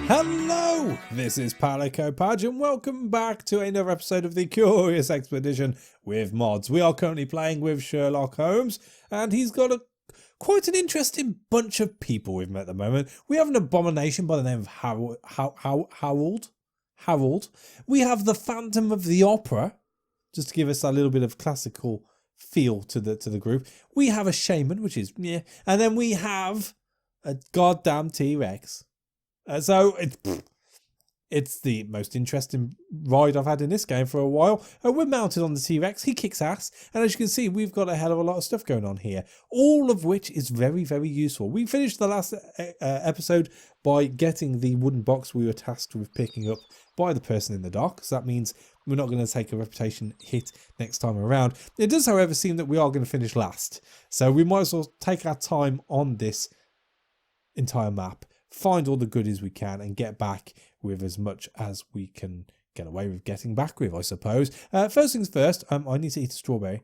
Hello, this is Palico Padge and welcome back to another episode of the Curious Expedition with mods. We are currently playing with Sherlock Holmes and he's got quite an interesting bunch of people with him at the moment. We have an abomination by the name of Harold. We have the Phantom of the Opera, just to give us a little bit of classical feel to the group. We have a shaman, which is yeah, and then we have a goddamn T-Rex. So it's the most interesting ride I've had in this game for a while. We're mounted on the T-Rex. He kicks ass. And as you can see, we've got a hell of a lot of stuff going on here. All of which is very, very useful. We finished the last episode by getting the wooden box we were tasked with picking up by the person in the dock. So that means we're not going to take a reputation hit next time around. It does, however, seem that we are going to finish last. So we might as well take our time on this entire map, find all the goodies we can and get back with as much as we can get away with getting back with, I suppose. First things first, I need to eat a strawberry.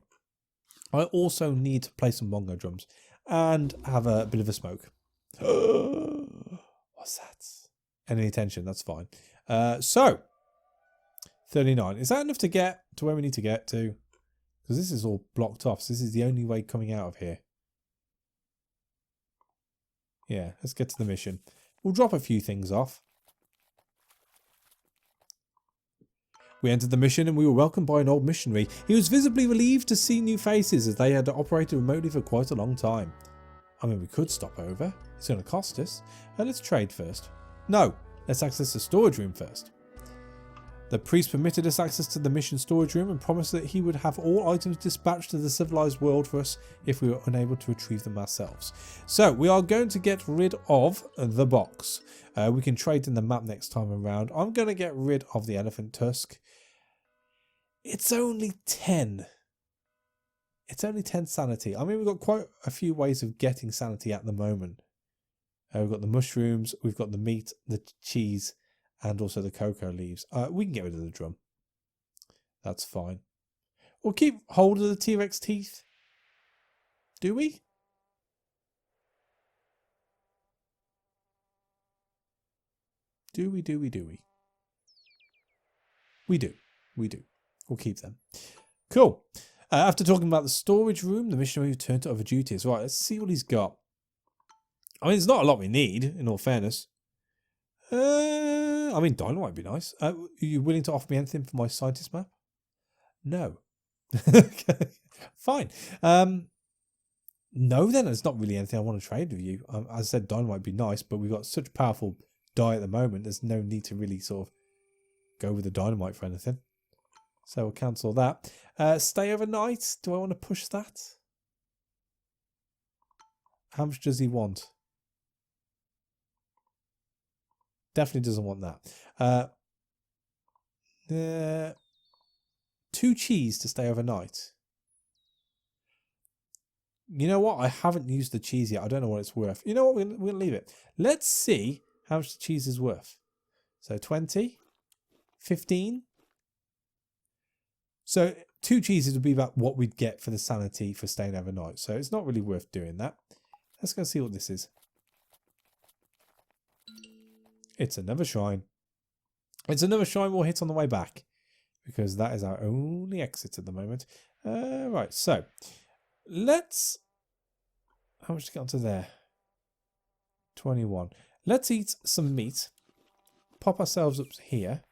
I also need to play some bongo drums and have a bit of a smoke. What's that? Any attention, that's fine. So, 39. Is that enough to get to where we need to get to? Because this is all blocked off, so this is the only way coming out of here. Yeah, let's get to the mission. We'll drop a few things off. We entered the mission and we were welcomed by an old missionary. He was visibly relieved to see new faces as they had operated remotely for quite a long time. I mean, we could stop over. It's going to cost us. Let's trade first. No, let's access the storage room first. The priest permitted us access to the mission storage room and promised that he would have all items dispatched to the civilized world for us if we were unable to retrieve them ourselves. So we are going to get rid of the box. We can trade in the map next time around. I'm going to get rid of the elephant tusk. It's only 10. It's only 10 sanity. I mean, we've got quite a few ways of getting sanity at the moment. We've got the mushrooms, we've got the meat, the cheese, and also the cocoa leaves. We can get rid of the drum. That's fine. We'll keep hold of the T-Rex teeth. Do we? Do we? We do. We'll keep them. Cool. After talking about the storage room, the missionary returned to other duties. Right, let's see what he's got. I mean, it's not a lot we need, in all fairness. I mean, dynamite would be nice. Are you willing to offer me anything for my scientist map? No. Fine. No, then it's not really anything I want to trade with you. As I said, dynamite would be nice, but we've got such powerful die at the moment. There's no need to really sort of go with the dynamite for anything. So we'll cancel that. Stay overnight. Do I want to push that? How much does he want? Definitely doesn't want that. 2 cheese to stay overnight. You know what? I haven't used the cheese yet. I don't know what it's worth. You know what? We're going to leave it. Let's see how much the cheese is worth. So 20, 15. So 2 cheeses would be about what we'd get for the sanity for staying overnight. So it's not really worth doing that. Let's go see what this is. It's another shrine. It's another shrine we'll hit on the way back, because that is our only exit at the moment. Right, so let's... How much to get onto there? 21. Let's eat some meat. Pop ourselves up here.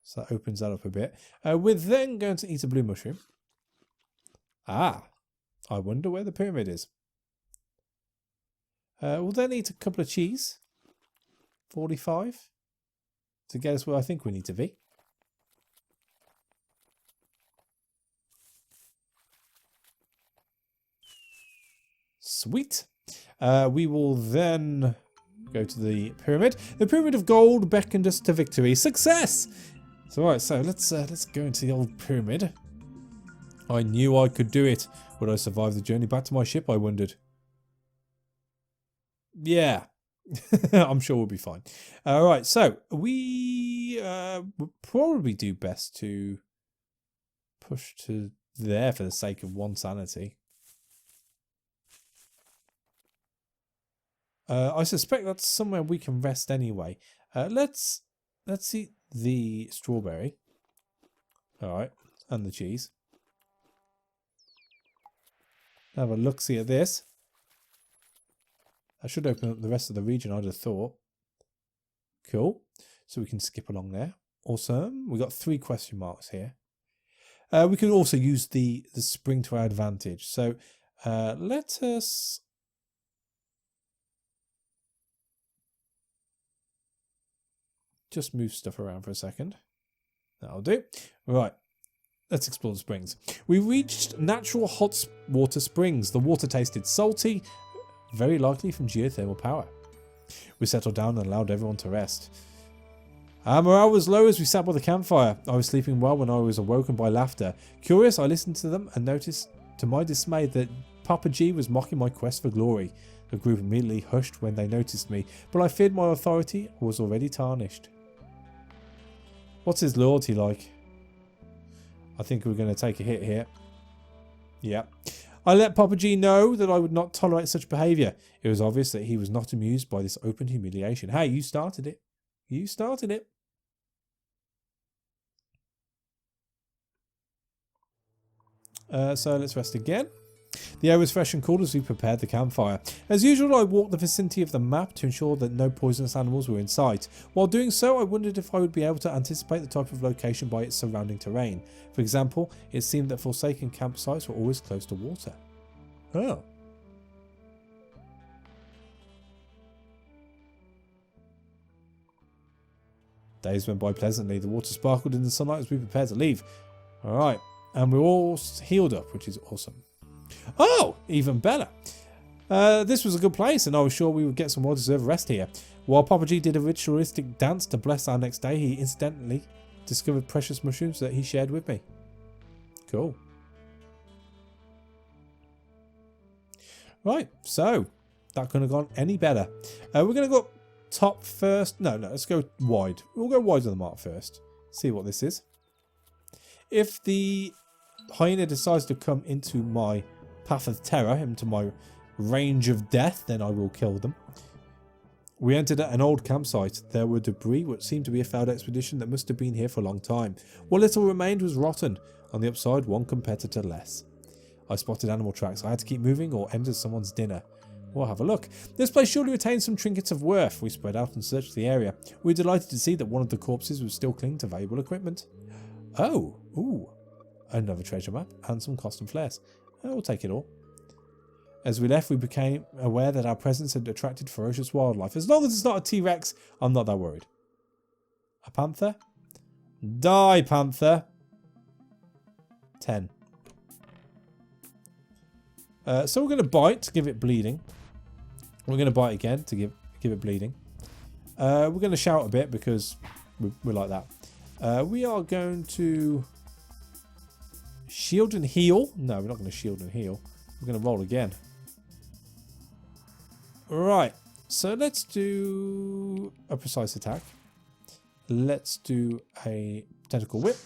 So that opens that up a bit. We're then going to eat a blue mushroom. Ah, I wonder where the pyramid is. We'll then eat a couple of cheese. 45. To get us where I think we need to be. Sweet. We will then go to the pyramid. The pyramid of gold beckoned us to victory. Success! So right, so let's go into the old pyramid. I knew I could do it. Would I survive the journey back to my ship, I wondered. Yeah. I'm sure we'll be fine. Alright, so we would probably do best to push to there for the sake of 1 sanity. I suspect that's somewhere we can rest anyway. Let's eat the strawberry. All right, and the cheese. Have a look-see at this. That should open up the rest of the region, I'd have thought. Cool. So we can skip along there. Awesome. We got 3 question marks here. We could also use the spring to our advantage. So let us... just move stuff around for a second. That'll do. Right. Let's explore the springs. We reached natural hot water springs. The water tasted salty, very likely from geothermal power. We settled down and allowed everyone to rest. Our morale was low as we sat by the campfire. I was sleeping well when I was awoken by laughter. Curious, I listened to them and noticed, to my dismay, that Papa G was mocking my quest for glory. The group immediately hushed when they noticed me, but I feared my authority was already tarnished. What's his loyalty like? I think we're going to take a hit here. Yeah. I let Papa G know that I would not tolerate such behaviour. It was obvious that he was not amused by this open humiliation. Hey, you started it. You started it. So let's rest again. The air was fresh and cool as we prepared the campfire. As usual, I walked the vicinity of the map to ensure that no poisonous animals were in sight. While doing so, I wondered if I would be able to anticipate the type of location by its surrounding terrain. For example, it seemed that forsaken campsites were always close to water. Oh. Days went by pleasantly. The water sparkled in the sunlight as we prepared to leave. Alright, and we're all healed up, which is awesome. Oh, even better. This was a good place, and I was sure we would get some well-deserved rest here. While Papa G did a ritualistic dance to bless our next day, he incidentally discovered precious mushrooms that he shared with me. Cool. Right, so that couldn't have gone any better. We're going to go top first. No, let's go wide. We'll go wide of the mark first. See what this is. If the hyena decides to come into my path of terror, into my range of death, then I will kill them. We entered an old campsite. There were debris which seemed to be a failed expedition that must have been here for a long time. What little remained was rotten. On the upside, one competitor less. I spotted animal tracks. I had to keep moving or enter someone's dinner. We'll have a look. This place surely retains some trinkets of worth. We spread out and searched the area. We were delighted to see that one of the corpses was still clinging to valuable equipment. Oh, ooh. Another treasure map and some custom flares. We'll take it all. As we left, we became aware that our presence had attracted ferocious wildlife. As long as it's not a T-Rex, I'm not that worried. A panther? Die, panther. 10. So we're going to bite to give it bleeding. We're going to bite again to give it bleeding. We're going to shout a bit because we're like that. We are going to shield and heal. No, we're not going to shield and heal. We're going to roll again. Right. So let's do a precise attack. Let's do a tentacle whip.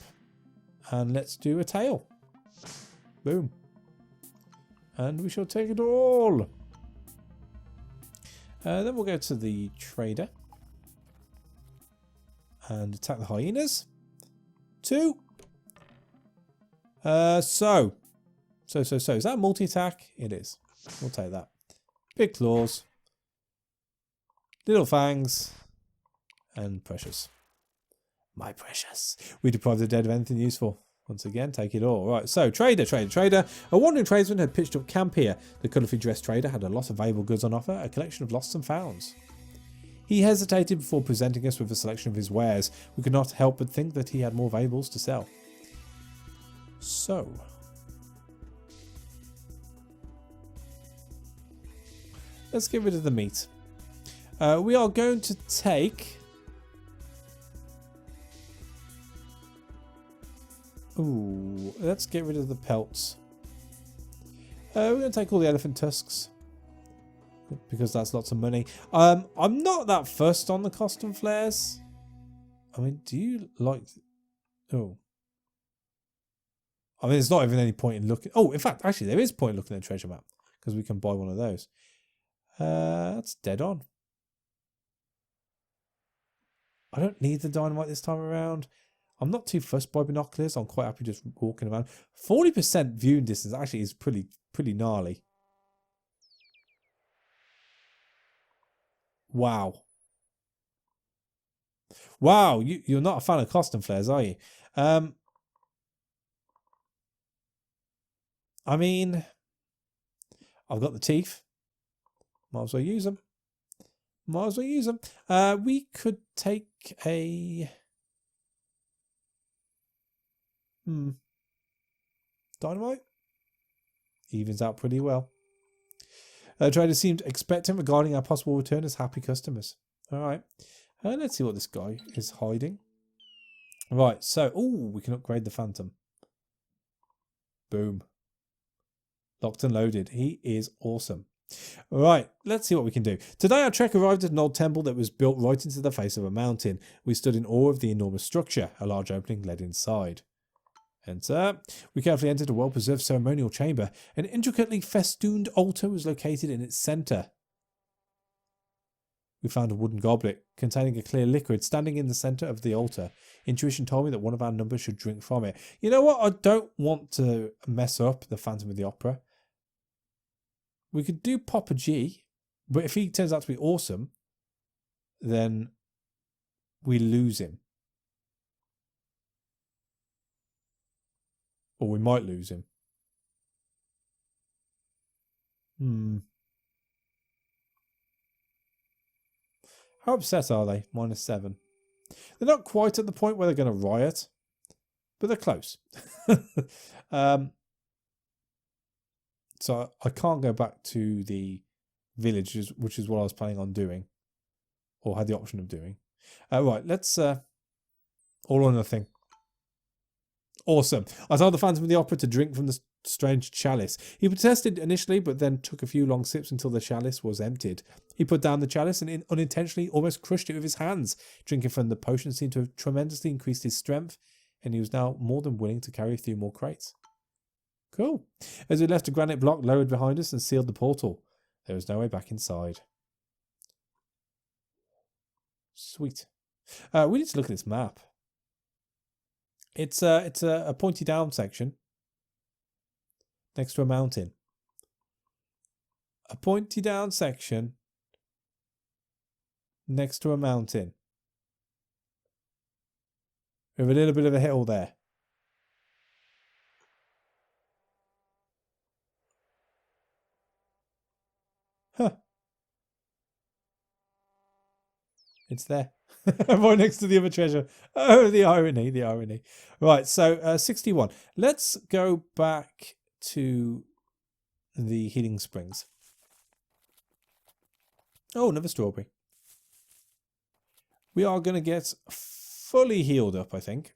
And let's do a tail. Boom. And we shall take it all. Then we'll go to the trader. And attack the hyenas. 2. So. Is that a multi-attack? It is. We'll take that. Big claws. Little fangs. And precious. My precious. We deprive the dead of anything useful. Once again, take it all. Right, so trader. A wandering tradesman had pitched up camp here. The colourfully dressed trader had a lot of valuable goods on offer, a collection of losts and founds. He hesitated before presenting us with a selection of his wares. We could not help but think that he had more valuables to sell. So. Let's get rid of the meat. We are going to take... Ooh, let's get rid of the pelts. We're going to take all the elephant tusks. Because that's lots of money. I'm not that fussed on the custom flares. I mean, do you like... Oh. I mean, there's not even any point in looking... Oh, in fact, actually, there is point in looking at the treasure map. Because we can buy one of those. That's dead on. I don't need the dynamite this time around. I'm not too fussed by binoculars. I'm quite happy just walking around. 40% viewing distance actually is pretty gnarly. Wow. Wow, you're not a fan of custom flares, are you? I mean, I've got the teeth. Might as well use them. Might as well use them. We could take a... Dynamite? Evens out pretty well. Traders seemed expectant regarding our possible return as happy customers. Alright. Let's see what this guy is hiding. Right, so... Oh, we can upgrade the Phantom. Boom. Locked and loaded. He is awesome. Right, let's see what we can do. Today our trek arrived at an old temple that was built right into the face of a mountain. We stood in awe of the enormous structure. A large opening led inside. Enter. We carefully entered a well-preserved ceremonial chamber. An intricately festooned altar was located in its centre. We found a wooden goblet containing a clear liquid standing in the centre of the altar. Intuition told me that one of our numbers should drink from it. You know what? I don't want to mess up the Phantom of the Opera. We could do Papa G, but if he turns out to be awesome, then we lose him. Or we might lose him. How upset are they? -7. They're not quite at the point where they're going to riot, but they're close. So I can't go back to the village, which is what I was planning on doing, or had the option of doing. Right, let's all or nothing. Awesome. I told the Phantom of the Opera to drink from the strange chalice. He protested initially, but then took a few long sips until the chalice was emptied. He put down the chalice and unintentionally almost crushed it with his hands. Drinking from the potion seemed to have tremendously increased his strength, and he was now more than willing to carry a few more crates. Cool. As we left, a granite block lowered behind us and sealed the portal. There was no way back inside. Sweet. We need to look at this map. It's a pointy down section next to a mountain. A pointy down section next to a mountain. With a little bit of a hill there. Huh. It's there. Right next to the other treasure. Oh, the irony, the irony. Right, so 61. Let's go back to the healing springs. Oh, another strawberry. We are going to get fully healed up, I think.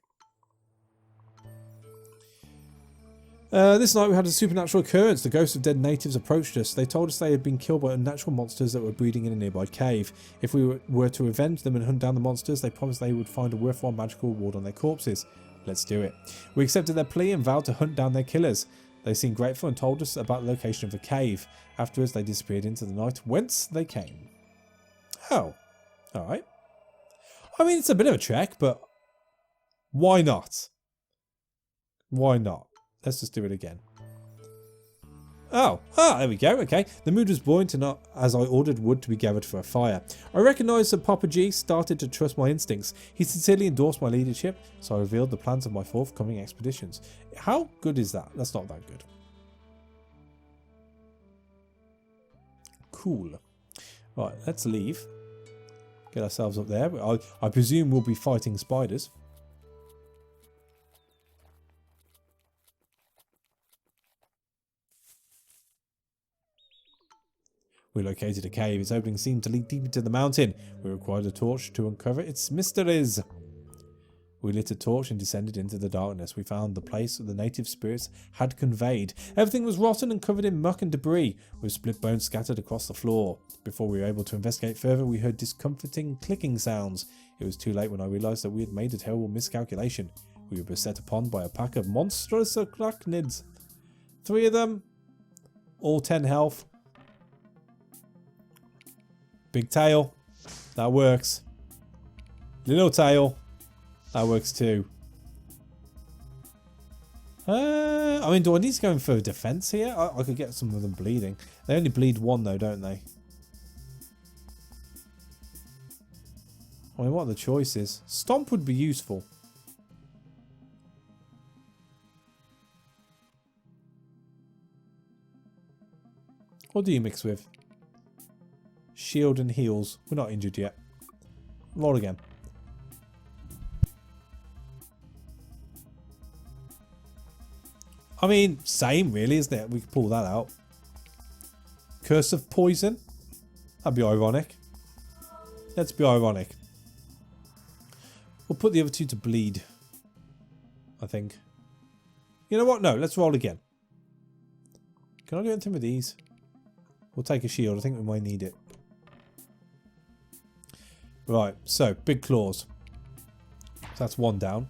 This night we had a supernatural occurrence. The ghosts of dead natives approached us. They told us they had been killed by unnatural monsters that were breeding in a nearby cave. If we were to avenge them and hunt down the monsters, they promised they would find a worthwhile magical reward on their corpses. Let's do it. We accepted their plea and vowed to hunt down their killers. They seemed grateful and told us about the location of the cave. Afterwards, they disappeared into the night, whence they came. Oh, alright. I mean, it's a bit of a trek, but why not? Why not? Let's just do it again. Oh, there we go. Okay. The mood was buoyant enough as I ordered wood to be gathered for a fire. I recognised that Papa G started to trust my instincts. He sincerely endorsed my leadership, so I revealed the plans of my forthcoming expeditions. How good is that? That's not that good. Cool. Right, let's leave. Get ourselves up there. I presume we'll be fighting spiders. We located a cave. Its opening seemed to lead deep into the mountain. We required a torch to uncover its mysteries. We lit a torch and descended into the darkness. We found the place the native spirits had conveyed. Everything was rotten and covered in muck and debris, with split bones scattered across the floor. Before we were able to investigate further, we heard discomforting clicking sounds. It was too late when I realised that we had made a terrible miscalculation. We were beset upon by a pack of monstrous arachnids. 3 of them, all 10 health. Big tail. That works. Little tail. That works too. I mean, do I need to go in for defense here? I could get some of them bleeding. They only bleed one though, don't they? I mean, what are the choices? Stomp would be useful. What do you mix with? Shield and heals. We're not injured yet. Roll again. I mean, same really, isn't it? We can pull that out. Curse of poison. That'd be ironic. Let's be ironic. We'll put the other two to bleed. I think. You know what? No, let's roll again. Can I do anything with these? We'll take a shield. I think we might need it. Right, so big claws. So that's one down.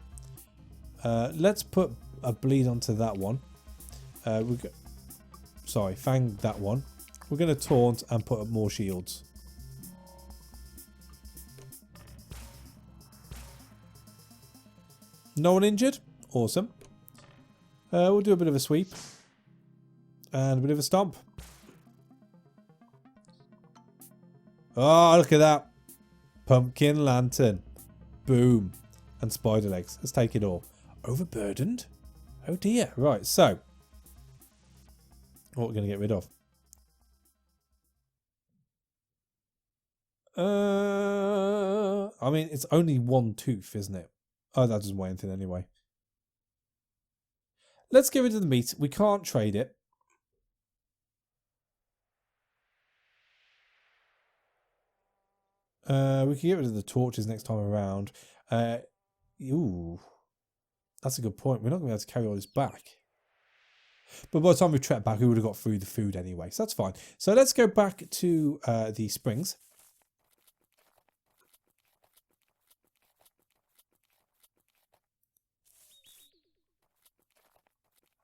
Let's put a bleed onto that one. Sorry, fang that one. We're going to taunt and put up more shields. No one injured? Awesome. We'll do a bit of a sweep. And a bit of a stomp. Oh, look at that. Pumpkin lantern. Boom. And spider legs. Let's take it all. Overburdened? Oh dear. Right, so. What we're going to get rid of? I mean, it's only one tooth, isn't it? Oh, that doesn't weigh anything anyway. Let's get rid of the meat. We can't trade it. We can get rid of the torches next time around. Ooh. That's a good point. We're not going to be able to carry all this back. But by the time we trekked back, we would have got through the food anyway. So that's fine. So let's go back to the springs.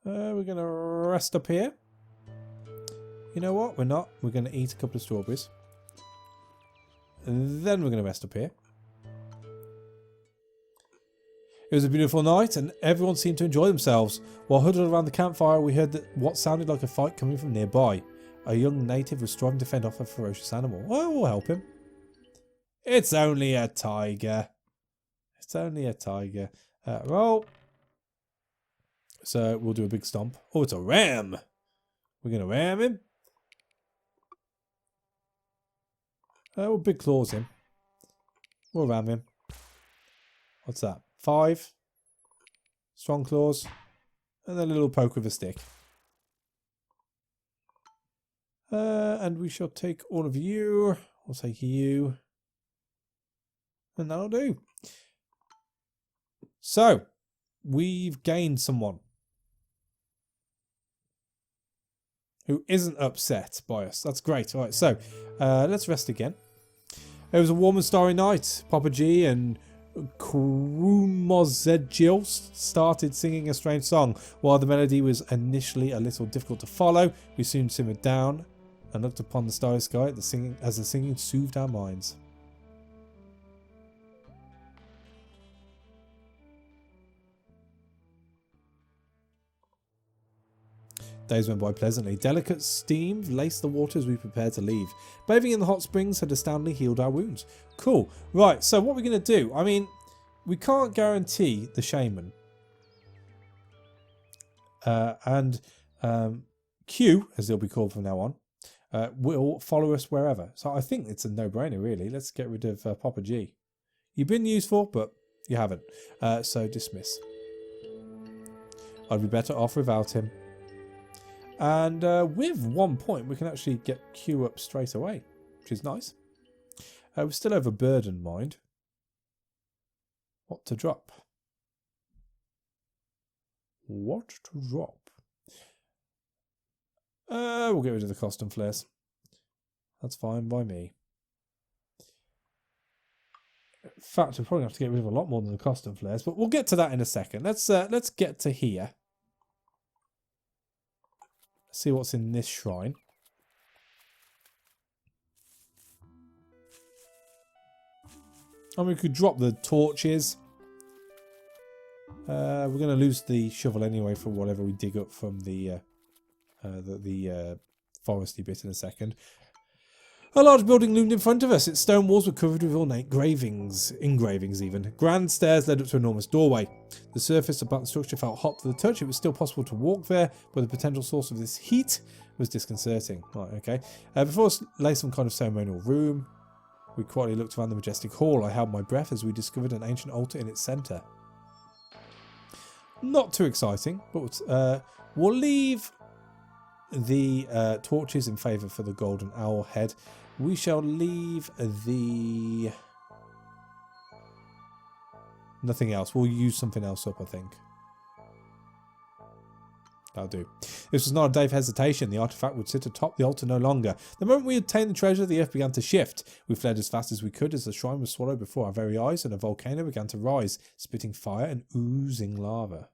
We're going to rest up here. You know what? We're not. We're going to eat a couple of strawberries. And then we're going to rest up here. It was a beautiful night and everyone seemed to enjoy themselves. While huddled around the campfire, we heard what sounded like a fight coming from nearby. A young native was striving to fend off a ferocious animal. Well, we'll help him. It's only a tiger. It's only a tiger. Roll. So we'll do a big stomp. Oh, it's a ram. We're going to ram him. We'll big claws him. We'll ram him. What's that? 5. Strong claws. And then a little poke with a stick. And we shall take all of you. We'll take you. And that'll do. So, we've gained someone who isn't upset by us. That's great. All right, so let's rest again. It was a warm and starry night. Papa G and Krumozedjil started singing a strange song. While the melody was initially a little difficult to follow, we soon simmered down and looked upon the starry sky as the singing soothed our minds. Days went by pleasantly. Delicate steam laced the water as we prepared to leave. Bathing in the hot springs had astoundingly healed our wounds. Cool. Right, so what we're going to do, I mean, we can't guarantee the shaman. And Q, as they'll be called from now on, will follow us wherever. So I think it's a no-brainer, really. Let's get rid of Papa G. You've been useful, but you haven't. So dismiss. I'd be better off without him. And with 1 point, we can actually get Q up straight away, which is nice. We're still overburdened, mind. What to drop? What to drop? We'll get rid of the custom flares. That's fine by me. In fact, we're probably going to have to get rid of a lot more than the custom flares, but we'll get to that in a second. Let's get to here. See what's in this shrine. I mean, we could drop the torches. We're going to lose the shovel anyway for whatever we dig up from the foresty bit in a second. A large building loomed in front of us. Its stone walls were covered with ornate engravings even. Grand stairs led up to an enormous doorway. The surface about the structure felt hot to the touch. It was still possible to walk there, but the potential source of this heat was disconcerting. Right, okay. Before us lay some kind of ceremonial room. We quietly looked around the majestic hall. I held my breath as we discovered an ancient altar in its centre. Not too exciting, but we'll leave the torches in favour for the golden owl head. We shall leave the... nothing else. We'll use something else up, I think. That'll do. This was not a day of hesitation. The artifact would sit atop the altar no longer. The moment we obtained the treasure, the earth began to shift. We fled as fast as we could as the shrine was swallowed before our very eyes and a volcano began to rise, spitting fire and oozing lava.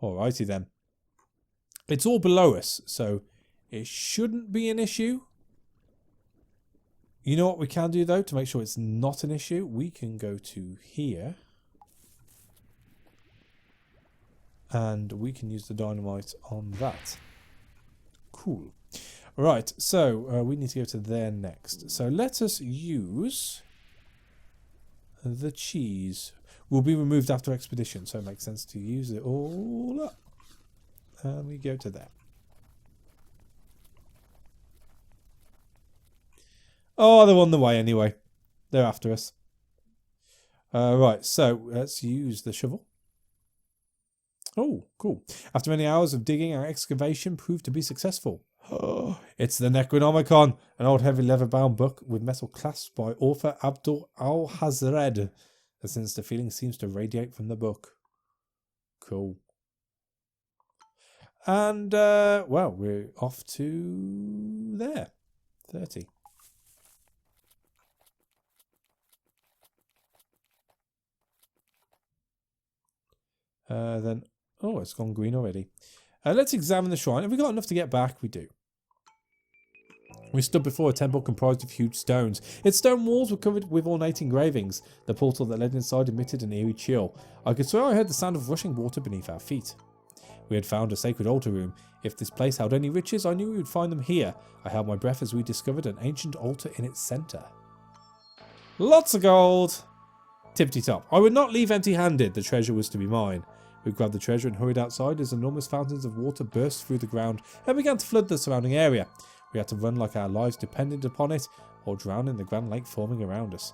Alrighty then. It's all below us, so it shouldn't be an issue. You know what we can do though to make sure it's not an issue? We can go to here. And we can use the dynamite on that. Cool. Right, so we need to go to there next. So let us use the cheese. Will be removed after expedition, so it makes sense to use it all up. And we go to there. Oh, they're on the way anyway. They're after us. Right, so let's use the shovel. Oh, cool. After many hours of digging, our excavation proved to be successful. Oh, it's the Necronomicon, an old heavy leather-bound book with metal clasps by author Abdul Al-Hazred. The sinister feeling seems to radiate from the book. Cool. And, well, we're off to there. 30. Then... oh, it's gone green already. Let's examine the shrine. Have we got enough to get back? We do. We stood before a temple comprised of huge stones. Its stone walls were covered with ornate engravings. The portal that led inside emitted an eerie chill. I could swear I heard the sound of rushing water beneath our feet. We had found a sacred altar room. If this place held any riches, I knew we would find them here. I held my breath as we discovered an ancient altar in its centre. Lots of gold! Tippity top. I would not leave empty-handed. The treasure was to be mine. We grabbed the treasure and hurried outside as enormous fountains of water burst through the ground and began to flood the surrounding area. We had to run like our lives depended upon it, or drown in the grand lake forming around us.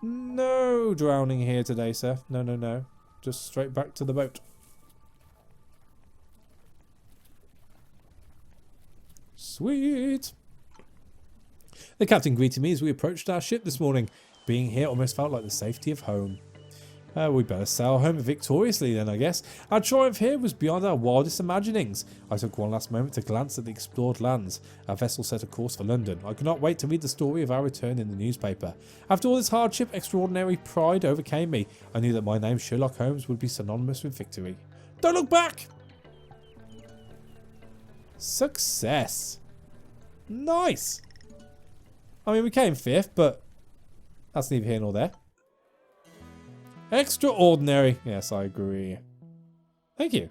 No drowning here today, sir. No, no, no. Just straight back to the boat. Sweet! The captain greeted me as we approached our ship this morning. Being here almost felt like the safety of home. We better sail home victoriously then, I guess. Our triumph here was beyond our wildest imaginings. I took one last moment to glance at the explored lands. Our vessel set a course for London. I could not wait to read the story of our return in the newspaper. After all this hardship, extraordinary pride overcame me. I knew that my name, Sherlock Holmes, would be synonymous with victory. Don't look back! Success! Nice! I mean, we came fifth, but that's neither here nor there. Extraordinary. Yes, I agree. Thank you.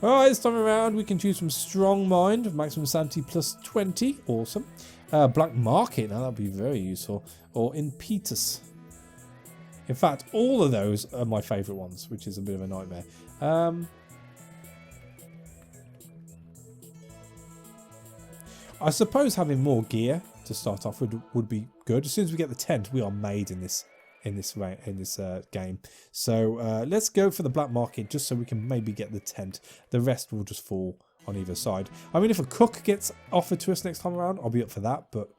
Alright, this time around we can choose from Strong Mind, maximum sanity plus 20. Awesome. Black Market, now that would be very useful. Or Impetus. In fact, all of those are my favourite ones, which is a bit of a nightmare. I suppose having more gear to start off would be good. As soon as we get the tent, we are made in this game. So let's go for the black market just so we can maybe get the tent. The rest will just fall on either side. I mean, if a cook gets offered to us next time around, I'll be up for that. But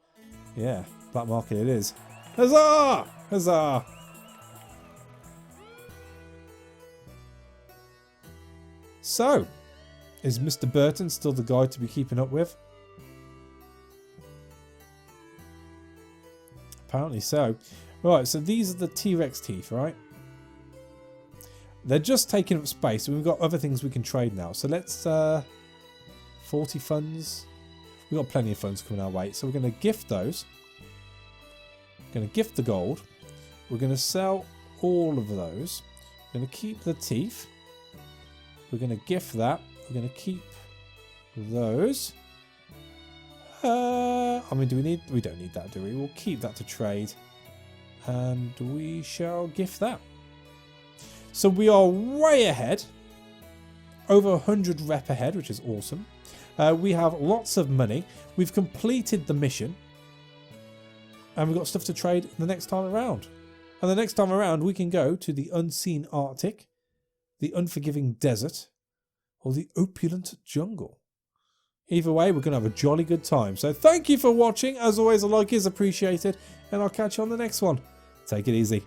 yeah, black market it is. Huzzah! Huzzah! So, is Mr. Burton still the guy to be keeping up with? Apparently so. Right, so these are the T-Rex teeth, right? They're just taking up space. We've got other things we can trade now. So let's... 40 funds. We've got plenty of funds coming our way. So we're going to gift those. Going to gift the gold. We're going to sell all of those. We're going to keep the teeth. We're going to gift that. We're going to keep those. I mean, we don't need that, do we? We'll keep that to trade. And we shall gift that. So we are way ahead. Over 100 rep ahead, which is awesome. We have lots of money. We've completed the mission. And we've got stuff to trade the next time around. And the next time around, we can go to the unseen Arctic, the unforgiving desert, or the opulent jungle. Either way, we're going to have a jolly good time. So thank you for watching. As always, a like is appreciated. And I'll catch you on the next one. Take it easy.